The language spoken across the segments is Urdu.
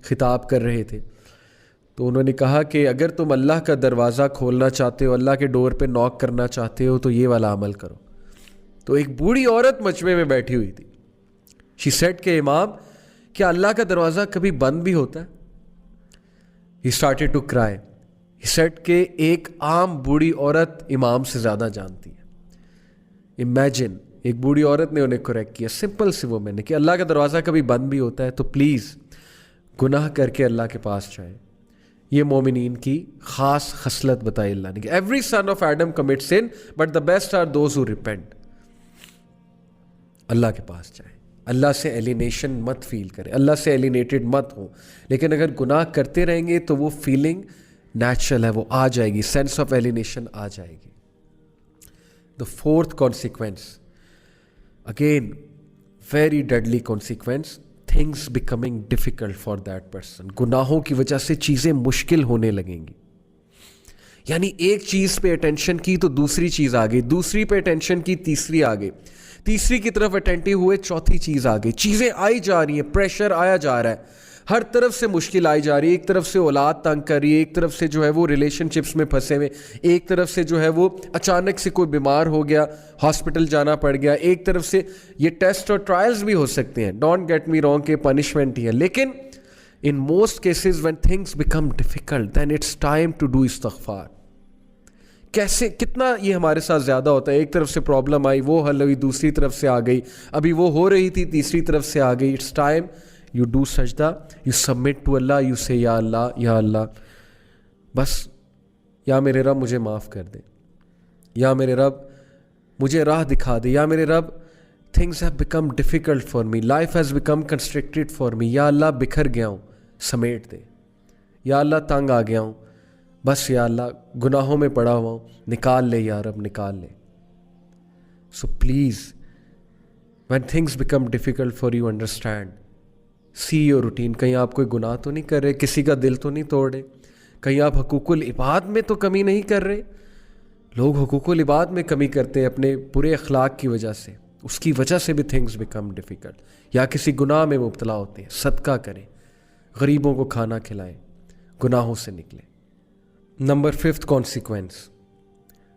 خطاب کر رہے تھے. تو انہوں نے کہا کہ اگر تم اللہ کا دروازہ کھولنا چاہتے ہو, اللہ کے ڈور پہ نوک کرنا چاہتے ہو, تو یہ والا عمل کرو. تو ایک بوڑھی عورت مجمع میں بیٹھی ہوئی تھی. شی سیڈ کہ امام, کیا اللہ کا دروازہ کبھی بند بھی ہوتا ہے؟ He started to cry. He said کہ ایک عام بوڑھی عورت امام سے زیادہ جانتی ہے. امیجن, ایک بوڑھی عورت نے انہیں کریکٹ کیا, سمپل سی وہ میں نے, کہ اللہ کا دروازہ کبھی بند بھی ہوتا ہے, تو پلیز گناہ کر کے اللہ کے پاس جائیں. یہ مومنین کی خاص خصلت بتائی اللہ نے کہ every son of Adam commit sin but the best are those who repent. اللہ کے پاس جائیں, اللہ سے ایلینیشن مت فیل کریں, اللہ سے ایلینیٹڈ مت ہوں. لیکن اگر گناہ کرتے رہیں گے تو وہ فیلنگ نیچرل ہے, وہ آ جائے گی, سینس آف ایلینیشن آ جائے گی. The fourth consequence, again very deadly consequence, things becoming difficult for that person. گناہوں کی وجہ سے چیزیں مشکل ہونے لگیں گی. یعنی ایک چیز پہ اٹینشن کی تو دوسری چیز آ گئی, دوسری پہ اٹینشن کی تیسری آ گئی, تیسری کی طرف اٹینٹیو ہوئے چوتھی چیز آ گئی. چیزیں آئی جا رہی ہیں, پریشر آیا جا رہا ہے, ہر طرف سے مشکل آئی جا رہی ہے. ایک طرف سے اولاد تنگ کر رہی ہے, ایک طرف سے جو ہے وہ ریلیشن شپس میں پھنسے ہوئے, ایک طرف سے جو ہے وہ اچانک سے کوئی بیمار ہو گیا, ہاسپٹل جانا پڑ گیا, ایک طرف سے یہ ٹیسٹ اور ٹرائلز بھی ہو سکتے ہیں, ڈونٹ گیٹ می رانگ, کہ پنشمنٹ ہی ہے. لیکن in most cases when things become difficult then it's time to do استغفار. کیسے, کتنا یہ ہمارے ساتھ زیادہ ہوتا ہے, ایک طرف سے پرابلم آئی, وہ حل ہوئی, دوسری طرف سے آ گئی, ابھی وہ ہو رہی تھی, تیسری طرف سے آ گئی. اٹس ٹائم یو ڈو سجدہ, you submit to Allah, you say یا اللہ, یا اللہ بس, یا میرے رب مجھے معاف کر دے, یا میرے رب مجھے راہ دکھا دے, یا میرے رب things have become difficult for me, life has become constructed for me, یا اللہ بکھر گیا ہوں, سمیٹ دے, یا اللہ تنگ آ گیا ہوں, بس یا اللہ گناہوں میں پڑا ہوا ہوں, نکال لے یا رب, نکال لے. So please when things become difficult for you, understand, see your routine. کہیں آپ کوئی گناہ تو نہیں کر رہے, کسی کا دل تو نہیں توڑ رہے, کہیں آپ حقوق العباد میں تو کمی نہیں کر رہے. لوگ حقوق العباد میں کمی کرتے ہیں اپنے برے اخلاق کی وجہ سے, اس کی وجہ سے بھی تھنگس بیکم ڈیفیکلٹ. یا کسی گناہ میں مبتلا ہوتے ہیں, صدقہ کریں, غریبوں کو کھانا کھلائیں, گناہوں سے نکلیں. Number 5th consequence,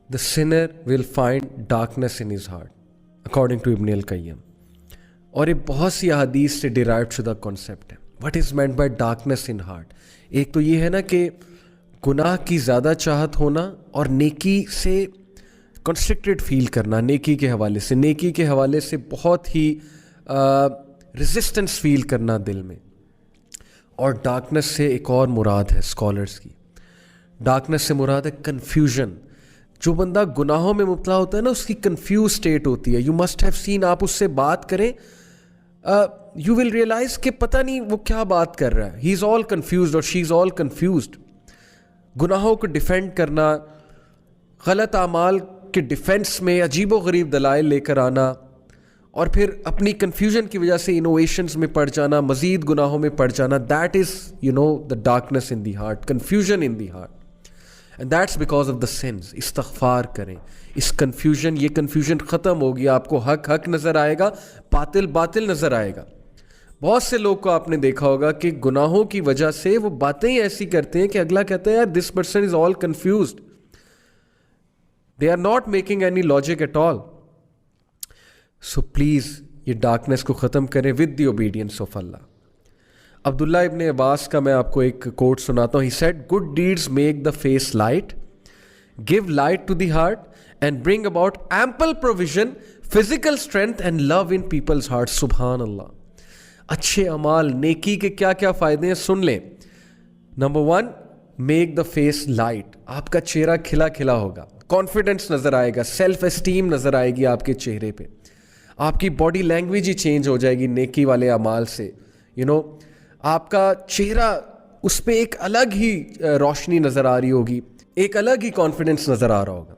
the sinner will find darkness in his heart, according to Ibn al-Qayyim. اور یہ بہت سی احادیث سے ڈیرائیوڈ شدہ کانسیپٹ ہے. What is meant by darkness in heart? ایک تو یہ ہے نا کہ گناہ کی زیادہ چاہت ہونا اور نیکی سے کنسٹرکٹڈ فیل کرنا, نیکی کے حوالے سے, نیکی کے حوالے سے بہت ہی ریزسٹنس فیل کرنا دل میں. اور ڈارکنیس سے ایک اور مراد ہے اسکالرس کی, ڈارکنیس سے مراد ہے کنفیوژن. جو بندہ گناہوں میں مبتلا ہوتا ہے نا, اس کی کنفیوز اسٹیٹ ہوتی ہے. یو مسٹ ہیو سین, آپ اس سے بات کریں, یو ول ریئلائز کہ پتہ نہیں وہ کیا بات کر رہا ہے. ہی از آل کنفیوزڈ اور شی از آل کنفیوزڈ. گناہوں کو ڈیفینڈ کرنا, غلط اعمال کے ڈیفینس میں عجیب و غریب دلائل لے کر آنا, اور پھر اپنی کنفیوژن کی وجہ سے انوویشنز میں پڑ جانا, مزید گناہوں میں پڑ جانا. That is the darkness in the heart, confusion in the heart, and that's because of the sins. استغفار کریں. اس کنفیوژن, یہ کنفیوژن ختم ہوگی, آپ کو حق حق نظر آئے گا, باطل باطل نظر آئے گا. بہت سے لوگ کو آپ نے دیکھا ہوگا کہ گناہوں کی وجہ سے وہ باتیں ہی ایسی کرتے ہیں کہ اگلا کہتا ہے یار this person is all confused, they are not making any logic at all. So please یہ ڈارکنیس کو ختم کریں with the obedience of Allah. Abdullah ibn Abbas کا میں آپ کو ایک کوٹ سناتا ہوں. He said good deeds make the face light, give light to the heart, and bring about ample provision, physical strength and love in people's heart. سبحان اللہ. اچھے اعمال, نیکی کے کیا کیا فائدے ہیں سن لیں. Number 1, make the face light. آپ کا چہرہ کھلا کھلا ہوگا, کانفیڈنس نظر آئے گا, سیلف اسٹیم نظر آئے گی آپ کے چہرے پہ, آپ کی باڈی لینگویج ہی چینج ہو جائے گی نیکی والے اعمال سے. آپ کا چہرہ, اس پہ ایک الگ ہی روشنی نظر آ رہی ہوگی, ایک الگ ہی کانفیڈنس نظر آ رہا ہوگا.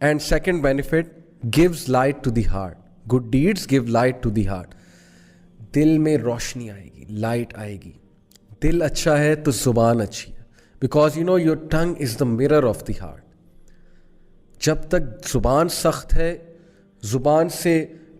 And second benefit, gives light to the heart. Good deeds give light to the heart. دل میں روشنی آئے گی, لائٹ آئے گی. دل اچھا ہے تو زبان اچھی ہے, because your tongue is the mirror of the heart. جب تک زبان سخت ہے, زبان سے